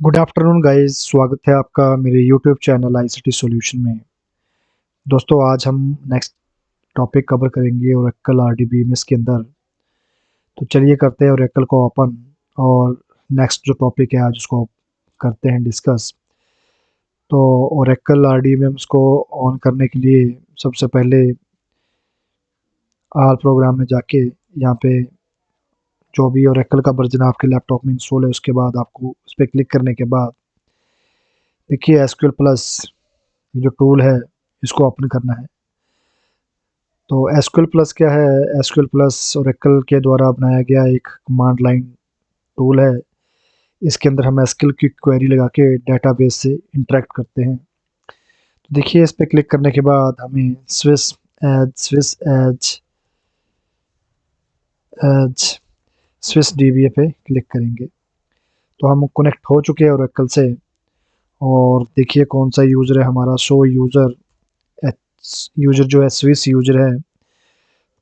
Good afternoon guys, स्वागत है आपका मेरे यूट्यूब चैनल आईसीटी सॉल्यूशन में। दोस्तों, आज हम नेक्स्ट टॉपिक कवर करेंगे ओरेकल आरडीबीएमएस के अंदर। तो चलिए करते हैं ओरेकल को ओपन और नेक्स्ट जो टॉपिक है आज उसको करते हैं डिस्कस। तो ओरेकल आरडीबीएमएस को ऑन करने के लिए सबसे पहले आल प्रोग्राम में जाके यहाँ पे जो भी ओरेकल का वर्जन आपके लैपटॉप में इंस्टॉल है उसके बाद आपको उस पर क्लिक करने के बाद देखिए एसक्यूएल प्लस जो टूल है इसको ओपन करना है। तो एसक्यूएल प्लस क्या है? एसक्यूएल प्लस ओरेकल के द्वारा बनाया गया एक कमांड लाइन टूल है। इसके अंदर हम एसक्यूएल की क्वेरी लगा के डेटाबेस से इंटरेक्ट करते हैं। तो देखिए इस पे क्लिक करने के बाद हमें एज स्विस डीबीए पे क्लिक करेंगे। तो हम कनेक्ट हो चुके हैं ओरेकल से। और देखिए कौन सा यूज़र है हमारा, शो यूज़र। यूज़र जो है स्विस यूज़र है।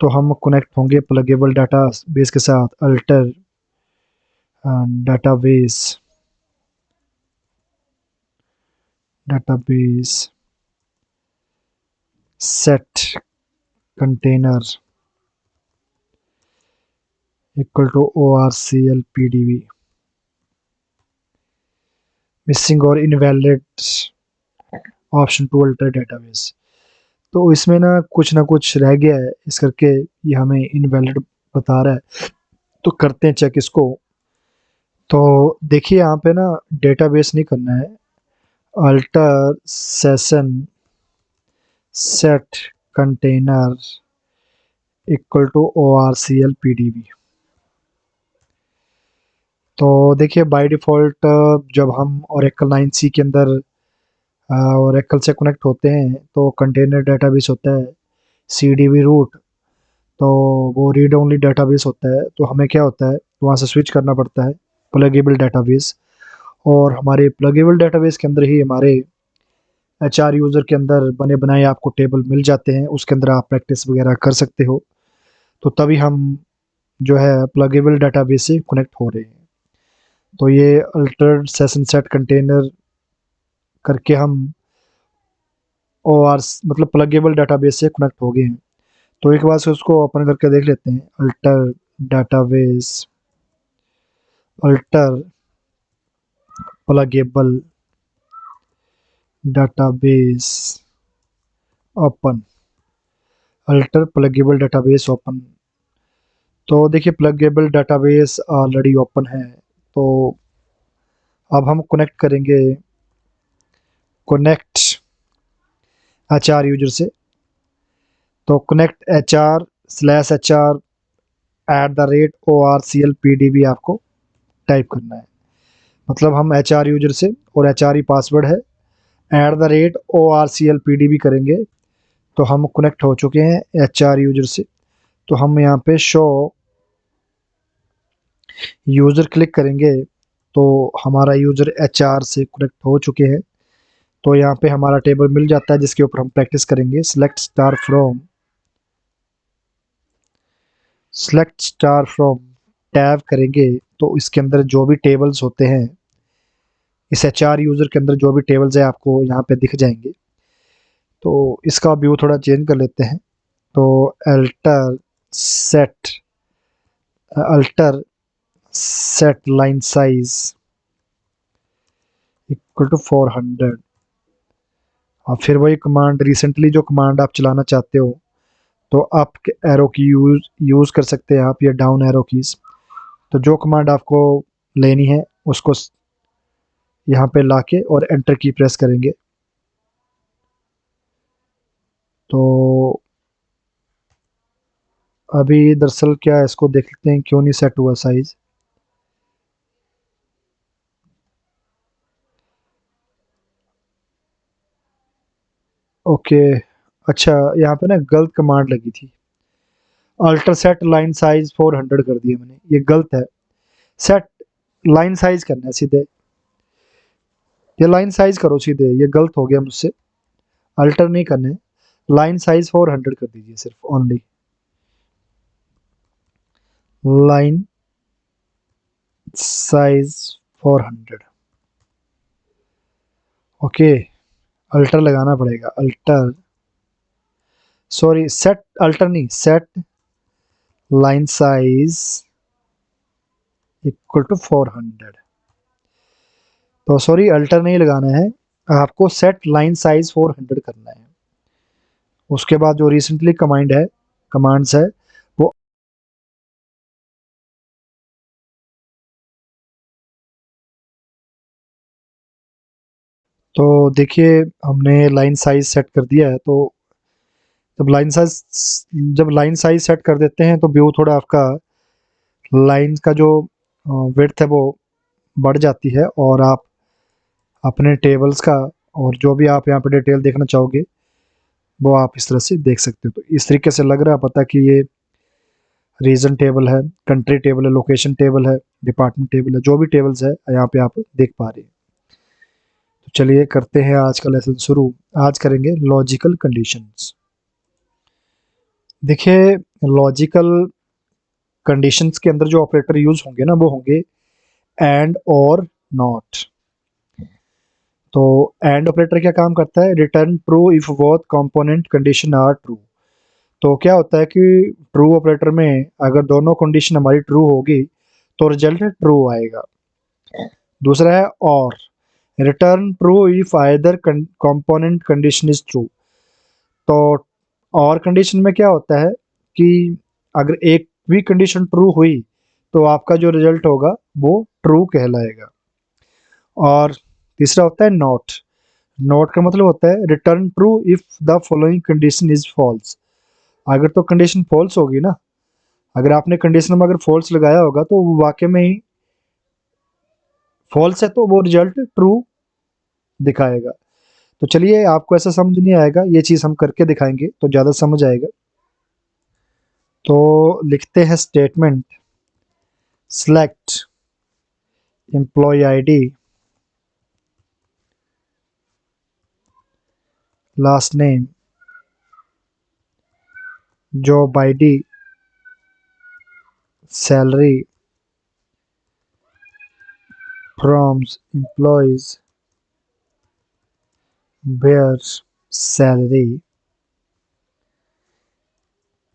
तो हम कनेक्ट होंगे प्लगेबल डाटा बेस के साथ, alter database database set container equal to orcl pdb missing और invalid option to alter database. तो इसमें ना कुछ रह गया है, इस करके ये हमें इनवैलिड बता रहा है। तो करते हैं चेक इसको। तो देखिए यहाँ पे ना डेटाबेस नहीं करना है, alter session set container equal to orcl pdb। तो देखिए बाय डिफ़ॉल्ट जब हम ओरेकल 9c के अंदर ओरेकल से कनेक्ट होते हैं तो कंटेनर डेटाबेस होता है सीडीबी रूट। तो वो रीड ओनली डेटाबेस होता है। तो हमें क्या होता है, वहाँ से स्विच करना पड़ता है प्लगेबल डेटाबेस। और हमारे प्लगेबल डेटाबेस के अंदर ही हमारे एचआर यूज़र के अंदर बने बनाए आपको टेबल मिल जाते हैं, उसके अंदर आप प्रैक्टिस वगैरह कर सकते हो। तो तभी हम जो है प्लगेबल डेटाबेस से कनेक्ट हो रहे हैं। तो ये अल्टर सेशन सेट कंटेनर करके हम और मतलब प्लगेबल डेटाबेस से कनेक्ट हो गए हैं। तो एक बार से उसको ओपन करके देख लेते हैं। Alter database alter pluggable database open, alter pluggable database open. तो देखिए प्लगेबल डेटाबेस ऑलरेडी ओपन है। तो अब हम कनेक्ट करेंगे, कनेक्ट एचआर यूजर से। तो कनेक्ट HR/HR@ORCLPDB आपको टाइप करना है। मतलब हम HR यूजर से, और HR ही पासवर्ड है, @ORCLPDB करेंगे। तो हम कनेक्ट हो चुके हैं HR यूजर से। तो हम यहाँ पे शो यूज़र क्लिक करेंगे तो हमारा यूज़र HR से कनेक्ट हो चुके हैं। तो यहाँ पे हमारा टेबल मिल जाता है जिसके ऊपर हम प्रैक्टिस करेंगे। सेलेक्ट स्टार फ्रॉम टैब करेंगे तो इसके अंदर जो भी टेबल्स होते हैं, इस HR यूज़र के अंदर जो भी टेबल्स है आपको यहाँ पे दिख जाएंगे। तो इसका व्यू थोड़ा चेंज कर लेते हैं। तो alter set alter set line size equal to 400। और फिर वही कमांड, रिसेंटली जो कमांड आप चलाना चाहते हो, तो अप एरो की यूज़ कर सकते हैं आप, या डाउन एरो कीज़। तो जो कमांड आपको लेनी है उसको यहाँ पे लाके और एंटर की प्रेस करेंगे। तो अभी दरअसल क्या है, इसको देख लेते हैं क्यों नहीं सेट हुआ साइज। ओके, अच्छा यहाँ पे ना गलत कमांड लगी थी। अल्टर सेट लाइन साइज 400 कर दिया मैंने, ये गलत है। सेट लाइन साइज करना है सीधे, ये लाइन साइज करो सीधे, ये गलत हो गया मुझसे। अल्टर नहीं करना है, लाइन साइज 400 कर दीजिए सिर्फ, only line size 400। Okay, alter लगाना पड़ेगा, अल्टर, सॉरी सेट, अल्टर नहीं, set line size equal to 400। तो सॉरी, अल्टर नहीं लगाना है, आपको सेट लाइन साइज 400 करना है। उसके बाद जो रिसेंटली कमांड्स है वो, तो देखिए हमने लाइन साइज सेट कर दिया है। तो जब लाइन साइज जब लाइन साइज सेट कर देते हैं तो व्यू थोड़ा आपका, लाइन का जो विड्थ है वो बढ़ जाती है, और आप अपने टेबल्स का और जो भी आप यहाँ पे डिटेल देखना चाहोगे वो आप इस तरह से देख सकते हो। तो इस तरीके से लग रहा है पता कि ये रीजन टेबल है, कंट्री टेबल है, लोकेशन टेबल है, डिपार्टमेंट टेबल है, जो भी टेबल्स है यहाँ पे आप देख पा रहे हैं। तो चलिए करते हैं आज का लेसन शुरू। आज करेंगे लॉजिकल कंडीशंस। देखिए लॉजिकल कंडीशंस के अंदर जो ऑपरेटर यूज होंगे ना वो होंगे एंड और नॉट। तो एंड ऑपरेटर क्या काम करता है, return true if both component condition are true. तो क्या होता है कि ट्रू ऑपरेटर में अगर दोनों कंडीशन हमारी ट्रू होगी तो रिजल्ट ट्रू आएगा। दूसरा है और, return true if either component condition is true. तो और कंडीशन में क्या होता है कि अगर एक भी कंडीशन ट्रू हुई तो आपका जो रिजल्ट होगा वो ट्रू कहलाएगा। और तीसरा होता है नॉट। नॉट का मतलब होता है return true if the following condition is false. अगर तो कंडीशन फॉल्स होगी ना, अगर आपने कंडीशन में अगर फॉल्स लगाया होगा तो वो वाकई में ही फॉल्स है तो वो रिजल्ट ट्रू दिखाएगा। तो चलिए, आपको ऐसा समझ नहीं आएगा, ये चीज़ हम करके दिखाएंगे तो ज़्यादा समझ आएगा। तो लिखते हैं statement select employee ID, last name, job ID, salary from employees where salary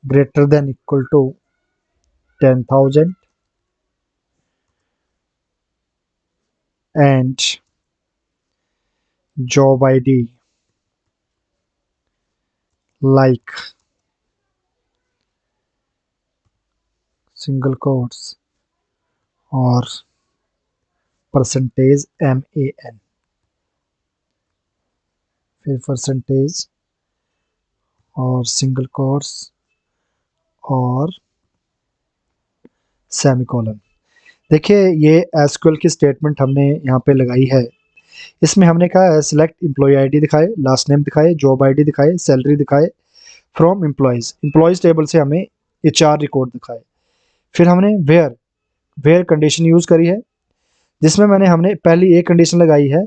greater than equal to 10,000 and job ID like single quotes और परसेंटेज MAN, फिर परसेंटेज और सिंगल कोट्स और सेमीकोलन। देखिए ये एसक्यूएल की स्टेटमेंट हमने यहाँ पे लगाई है। इसमें हमने कहा है सिलेक्ट एम्प्लॉय आईडी दिखाए, लास्ट नेम दिखाए, जॉब आईडी दिखाए, सैलरी दिखाए फ्रॉम एम्प्लॉयज टेबल से हमें ये 4 रिकॉर्ड दिखाए। फिर हमने वेयर कंडीशन यूज़ करी है, जिसमें हमने पहली एक कंडीशन लगाई है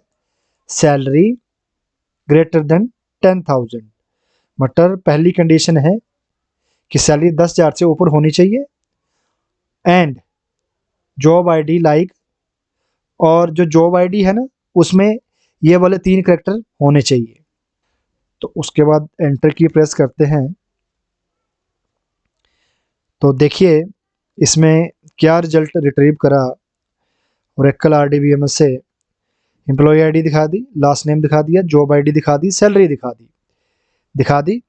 सैलरी ग्रेटर देन 10,000। मतलब पहली कंडीशन है कि सैलरी 10,000 से ऊपर होनी चाहिए एंड जॉब आईडी लाइक, और जो जॉब आईडी है ना उसमें ये वाले 3 करेक्टर होने चाहिए। तो उसके बाद एंटर की प्रेस करते हैं। तो देखिए इसमें क्या रिजल्ट रिट्रीव करा, ओरेकल RDBMS से एम्प्लॉय आईडी दिखा दी, लास्ट नेम दिखा दिया, जॉब आईडी दिखा दी, सैलरी दिखा दी।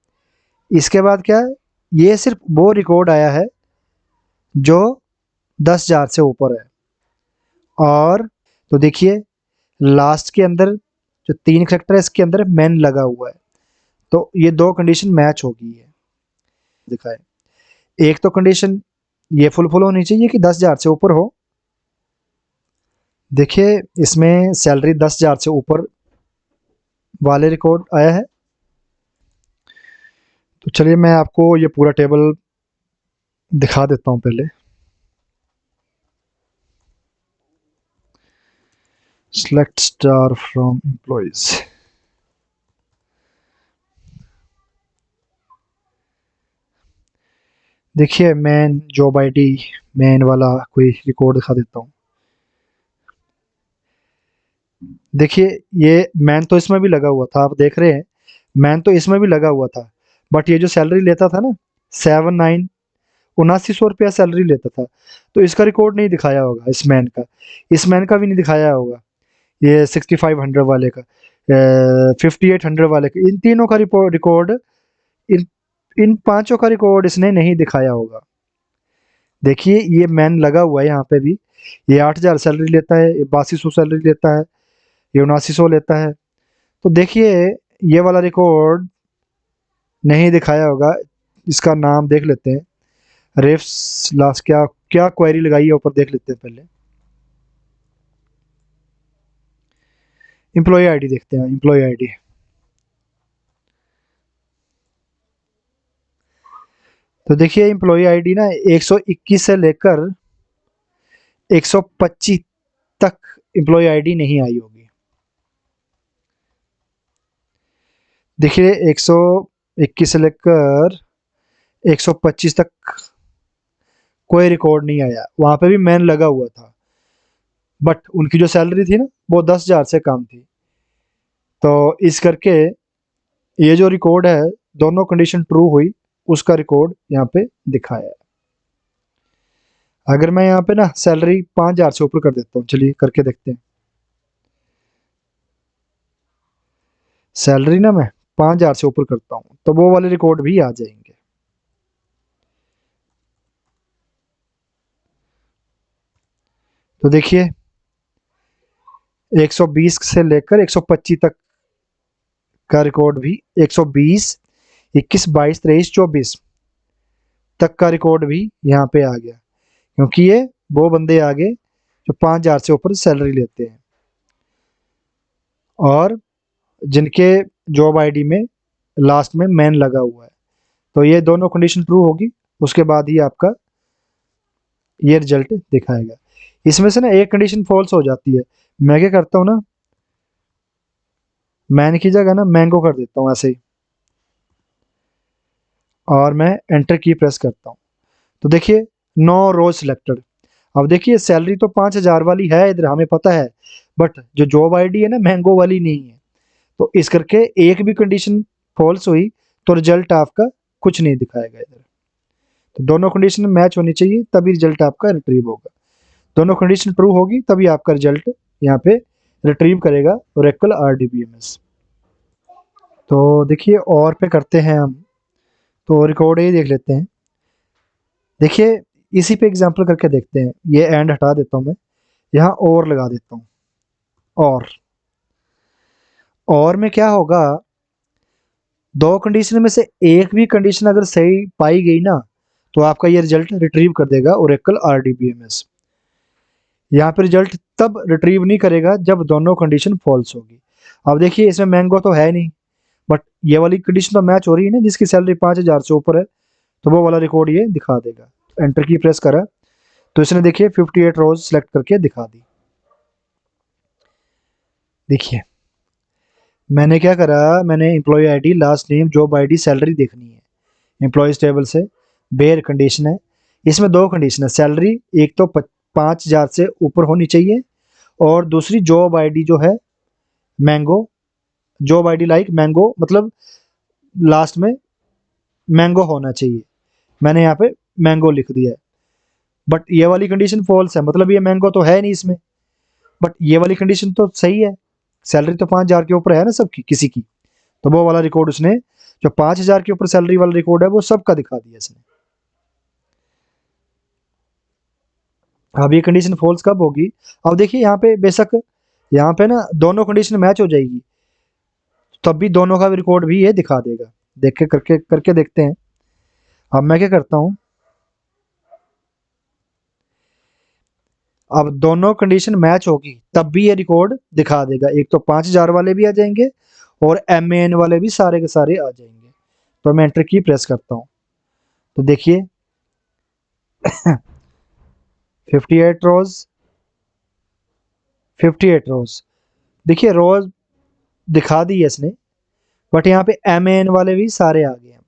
इसके बाद क्या है, ये सिर्फ वो रिकॉर्ड आया है जो 10,000 से ऊपर है। और तो देखिए लास्ट के अंदर जो 3 करेक्टर है इसके अंदर मैन लगा हुआ है, तो ये 2 कंडीशन मैच हो गई है। दिखाए एक तो कंडीशन ये फुलफिल होनी चाहिए कि 10,000 से ऊपर हो। देखिए इसमें सैलरी 10,000 से ऊपर वाले रिकॉर्ड आया है। तो चलिए मैं आपको ये पूरा टेबल दिखा देता हूँ पहले। सेलेक्ट स्टार फ्रॉम एम्प्लॉयज, देखिए मैन जॉब आईडी मैन वाला कोई रिकॉर्ड दिखा देता हूँ। देखिए ये मैन तो इसमें भी लगा हुआ था, आप देख रहे हैं, मैन तो इसमें भी लगा हुआ था, बट ये जो सैलरी लेता था ना, 7900 सैलरी लेता था, तो इसका रिकॉर्ड नहीं दिखाया होगा इस मैन का, इस मैन का भी नहीं दिखाया होगा, ये 6500 वाले का, 5800 वाले का, इन तीनों का रिकॉर्ड, इन इन पांचों का रिकॉर्ड इसने नहीं दिखाया होगा। देखिए ये मैन लगा हुआ है यहाँ पे भी, ये 8000 सैलरी लेता है, ये 8200 सैलरी लेता है, ये 7900 लेता है। तो देखिए ये वाला रिकॉर्ड नहीं दिखाया होगा, इसका नाम देख लेते हैं, रेफ्स लास्ट क्या क्या क्वेरी लगाई है ऊपर देख लेते हैं पहले। एम्प्लॉय आईडी देखते हैं, एम्प्लॉय आईडी। तो देखिए एम्प्लॉय आईडी ना 121 से लेकर 125 तक एम्प्लॉय आईडी नहीं आई होगी। देखिए 121 से लेकर 125 तक कोई रिकॉर्ड नहीं आया, वहां पे भी मैन लगा हुआ था, बट उनकी जो सैलरी थी ना वो 10,000 से कम थी। तो इस करके ये जो रिकॉर्ड है, दोनों कंडीशन ट्रू हुई, उसका रिकॉर्ड यहाँ पे दिखाया है। अगर मैं यहाँ पे ना सैलरी 5,000 से ऊपर कर देता हूँ, चलिए करके देखते हैं। सैलरी ना मैं 5,000 से ऊपर करता हूँ तो वो वाले रिकॉर्ड भी आ जाएंगे। तो देखिए 120 से लेकर 125 तक का रिकॉर्ड भी, 120, 21, 22, 23, 24 तक का रिकॉर्ड भी यहाँ पे आ गया, क्योंकि ये वो बंदे आ गए जो 5,000 से ऊपर सैलरी लेते हैं और जिनके जॉब आईडी में लास्ट में मैन लगा हुआ है। तो ये दोनों कंडीशन ट्रू होगी, उसके बाद ही आपका ये रिजल्ट दिखाएगा। इसमें से ना एक कंडीशन फॉल्स हो जाती है, मैं क्या करता हूँ ना, मैन की जगह ना मैंगो कर देता हूँ ऐसे ही, और मैं एंटर की प्रेस करता हूँ। तो देखिए नो रोज सिलेक्टेड। अब देखिए सैलरी तो 5,000 वाली है इधर, हमें पता है, बट जो जॉब आईडी है ना मैंगो वाली नहीं है, तो इस करके एक भी कंडीशन फॉल्स हुई तो रिजल्ट आपका कुछ नहीं दिखाएगा इधर। तो दोनों कंडीशन मैच होनी चाहिए तभी रिजल्ट आपका रिट्रीव होगा, दोनों कंडीशन ट्रू होगी तभी आपका रिजल्ट यहाँ पे रिट्रीव करेगा ओरेकल आरडीबीएमएस। तो देखिए और पे करते हैं हम, तो रिकॉर्ड ही देख लेते हैं। देखिए इसी पे एग्जांपल करके देखते हैं, ये एंड हटा देता हूँ मैं, यहाँ और लगा देता हूँ, और और में क्या होगा, दो कंडीशन में से एक भी कंडीशन अगर सही पाई गई ना, तो आपका ये रिजल्ट रिट्रीव कर देगा ओरेकल आरडीबीएमएस। यहाँ पे रिजल्ट तब रिट्रीव नहीं करेगा जब दोनों कंडीशन फॉल्स होगी। अब देखिए इसमें मैंगो तो है नहीं, बट ये वाली कंडीशन तो मैच हो रही है ना, जिसकी सैलरी 5,000 से ऊपर है, तो वो वाला रिकॉर्ड ये दिखा देगा। एंटर की प्रेस करा तो इसने देखिए 58 रोज सेलेक्ट करके दिखा दी। देखिए मैंने क्या करा, मैंने employee ID, last name, job ID, salary देखनी है एम्प्लॉयज टेबल से, बेयर कंडीशन है। इसमें दो कंडीशन है, सैलरी एक तो 5,000 से ऊपर होनी चाहिए, और दूसरी जॉब आईडी जो है mango, job ID like mango, मतलब लास्ट में मैंगो होना चाहिए। मैंने यहाँ पे मैंगो लिख दिया है, बट ये वाली कंडीशन फॉल्स है, मतलब ये मैंगो तो है नहीं इसमें, बट ये वाली कंडीशन तो सही है, सैलरी तो 5,000 के ऊपर है ना सबकी किसी की, तो वो वाला रिकॉर्ड उसने, जो 5,000 के ऊपर सैलरी वाला रिकॉर्ड है वो सबका दिखा दिया इसने। अब ये कंडीशन फॉल्स कब होगी, अब देखिए यहाँ पे बेशक यहाँ पे ना दोनों कंडीशन मैच हो जाएगी, तब भी दोनों का रिकॉर्ड भी ये दिखा देगा। देख के करके करके देखते हैं। अब मैं क्या करता हूँ, अब दोनों कंडीशन मैच होगी तब भी ये रिकॉर्ड दिखा देगा, एक तो 5,000 वाले भी आ जाएंगे और एम वाले भी सारे के सारे आ जाएंगे। तो मैं एंटर की प्रेस करता हूँ, तो देखिए 58 रोज, 58 रोज, देखिए रोज दिखा दी है इसने, बट यहाँ पे एम वाले भी सारे आ गए हैं।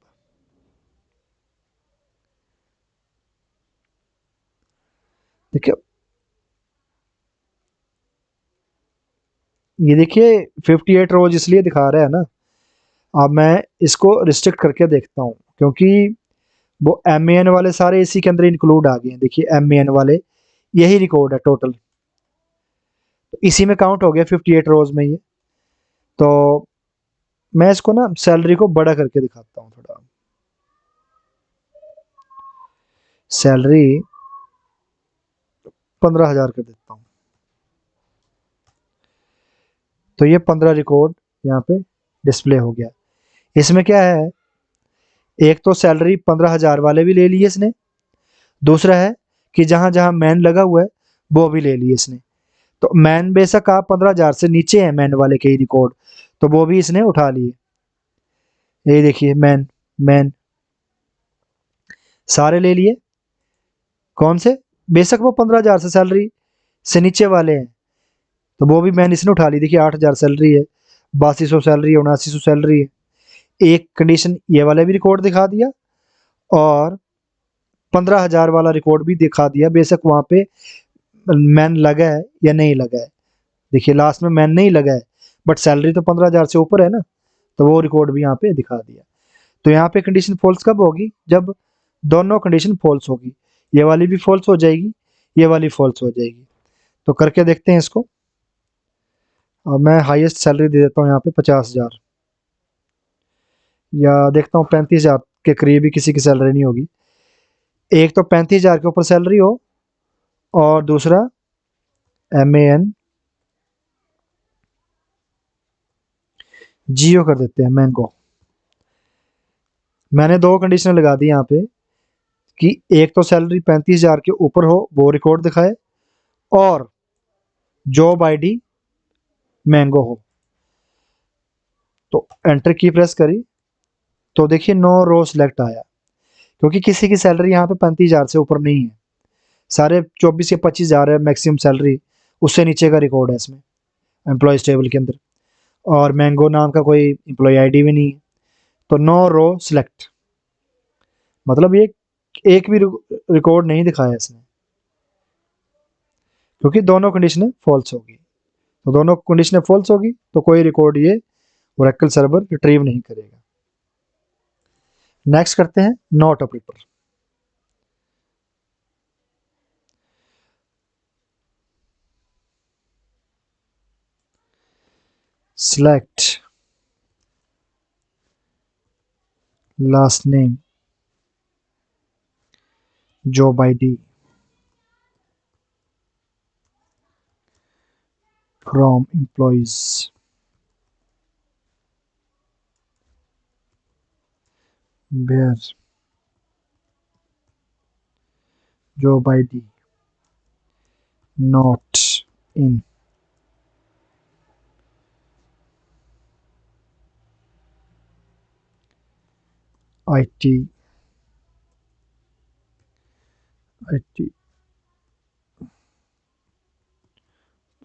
देखिए ये देखिए 58 रोज इसलिए दिखा रहा है ना। अब मैं इसको रिस्ट्रिक्ट करके देखता हूँ, क्योंकि वो एम वाले सारे इसी के अंदर इंक्लूड आ गए हैं। देखिए एम वाले यही रिकॉर्ड है टोटल, तो इसी में काउंट हो गया 58 रोज में ये। तो मैं इसको ना सैलरी को बड़ा करके दिखाता हूँ थोड़ा। सैलरी 15,000 कर देता हूँ। तो ये 15 रिकॉर्ड यहाँ पे डिस्प्ले हो गया। इसमें क्या है, एक तो सैलरी 15,000 वाले भी ले लिए इसने, दूसरा है कि जहां जहां मैन लगा हुआ है वो भी ले लिए इसने। तो मैन बेशक आप 15,000 से नीचे है मैन वाले के ही रिकॉर्ड, तो वो भी इसने उठा लिए। ये देखिए मैन, मैन सारे ले लिए। कौन से, बेशक वो 15,000 से सैलरी से नीचे वाले हैं, तो वो भी मैन इसने उठा ली। देखिए 8,000 सैलरी है, 8200 सैलरी है, 7900 सैलरी है। एक कंडीशन ये वाला भी रिकॉर्ड दिखा दिया, और 15,000 वाला रिकॉर्ड भी दिखा दिया, बेशक वहां पे मैन लगा है या नहीं लगा है। देखिए लास्ट में मैन नहीं लगा है, बट सैलरी तो 15,000 से ऊपर है ना, तो वो रिकॉर्ड भी यहाँ पे दिखा दिया। तो यहाँ पे कंडीशन फॉल्स कब होगी, जब दोनों कंडीशन फॉल्स होगी। ये वाली भी फॉल्स हो जाएगी, ये वाली फॉल्स हो जाएगी। तो करके देखते हैं इसको। अब मैं हाईएस्ट सैलरी दे देता हूँ यहाँ पे 50,000, या देखता हूँ 35,000 के करीब ही किसी की सैलरी नहीं होगी। एक तो 35,000 के ऊपर सैलरी हो, और दूसरा MAN जियो कर देते हैं, मैंगो। मैंने दो कंडीशन लगा दी यहाँ पे, कि एक तो सैलरी 35,000 के ऊपर हो वो रिकॉर्ड दिखाए, और जॉब आईडी मैंगो हो। तो एंटर की प्रेस करी, तो देखिए नो रो सिलेक्ट आया, क्योंकि किसी की सैलरी यहाँ पे 35,000 से ऊपर नहीं है। सारे 24 या 25,000 है मैक्सिमम सैलरी, उससे नीचे का रिकॉर्ड है इसमें एम्प्लॉयज टेबल के अंदर। और मैंगो नाम का कोई एम्प्लॉय आईडी भी नहीं है। तो नो रो सिलेक्ट, मतलब ये एक भी रिकॉर्ड नहीं दिखाया इसने, क्योंकि दोनों कंडीशनें फॉल्स होगी। तो दोनों कंडीशनें फॉल्स होगी तो कोई रिकॉर्ड ये ओरेकल सर्वर रिट्रीव नहीं करेगा। नेक्स्ट करते हैं not operator. Select last name job ID from employees where job ID not in IT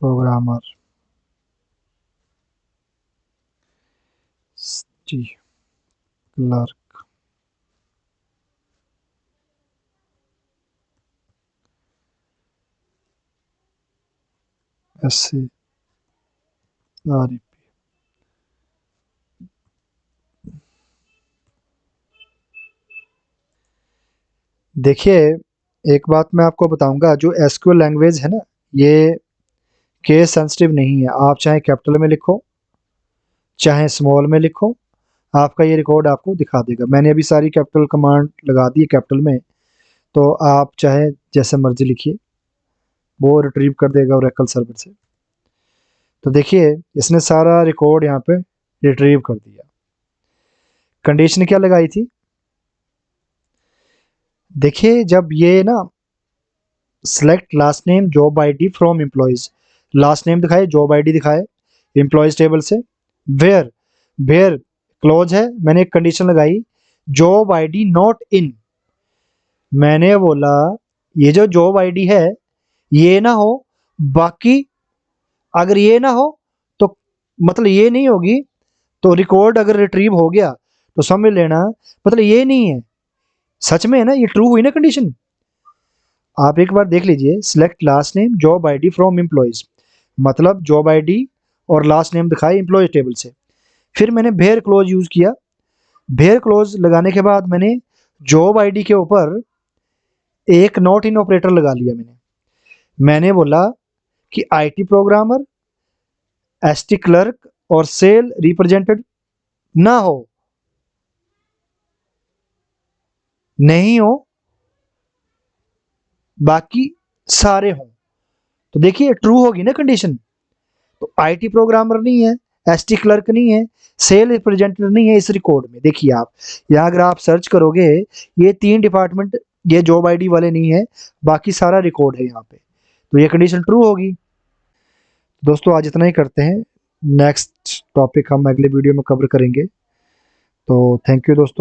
programmer clerk SC REP। देखिए एक बात मैं आपको बताऊंगा, जो SQL लैंग्वेज है ना, ये केस सेंसिटिव नहीं है। आप चाहे कैपिटल में लिखो चाहे स्मॉल में लिखो, आपका ये रिकॉर्ड आपको दिखा देगा। मैंने अभी सारी कैपिटल कमांड लगा दी है कैपिटल में, तो आप चाहे जैसे मर्जी लिखिए, वो रिट्रीव कर देगा ओरेकल सर्वर से। तो देखिए इसने सारा रिकॉर्ड यहाँ पे रिट्रीव कर दिया। कंडीशन क्या लगाई थी, देखिए जब ये ना select last name job ID from employees, last name दिखाए, जॉब आईडी दिखाए एम्प्लॉयज टेबल से। वेयर, वेयर क्लोज है, मैंने एक कंडीशन लगाई जॉब आईडी नॉट इन। मैंने बोला ये जो जॉब आईडी है ये ना हो, बाकी अगर ये ना हो तो मतलब ये नहीं होगी, तो रिकॉर्ड अगर रिट्रीव हो गया तो समझ लेना मतलब ये नहीं है। सच में है ना, ये ट्रू हुई ना कंडीशन। आप एक बार देख लीजिए, select last name job ID from employees, मतलब जॉब आईडी और लास्ट नेम दिखाए एम्प्लॉय टेबल से। फिर मैंने भेयर क्लोज यूज़ किया। भेयर क्लोज लगाने के बाद मैंने जॉब आईडी के ऊपर एक नॉट इन ऑपरेटर लगा लिया। मैंने बोला कि आईटी प्रोग्रामर, एसटी क्लर्क और सेल रिप्रेजेंटेड ना हो, नहीं हो, बाकी सारे हों। तो देखिए ट्रू होगी ना कंडीशन। तो आईटी प्रोग्रामर नहीं है, एसटी क्लर्क नहीं है, सेल रिप्रेजेंटेटिव नहीं है इस रिकॉर्ड में। देखिए आप यहाँ अगर आप सर्च करोगे, ये 3 डिपार्टमेंट ये जॉब आईडी वाले नहीं है, बाकी सारा रिकॉर्ड है यहाँ पे। तो ये कंडीशन ट्रू होगी। दोस्तों आज इतना ही करते हैं, नेक्स्ट टॉपिक हम अगले वीडियो में कवर करेंगे। तो थैंक यू दोस्तों।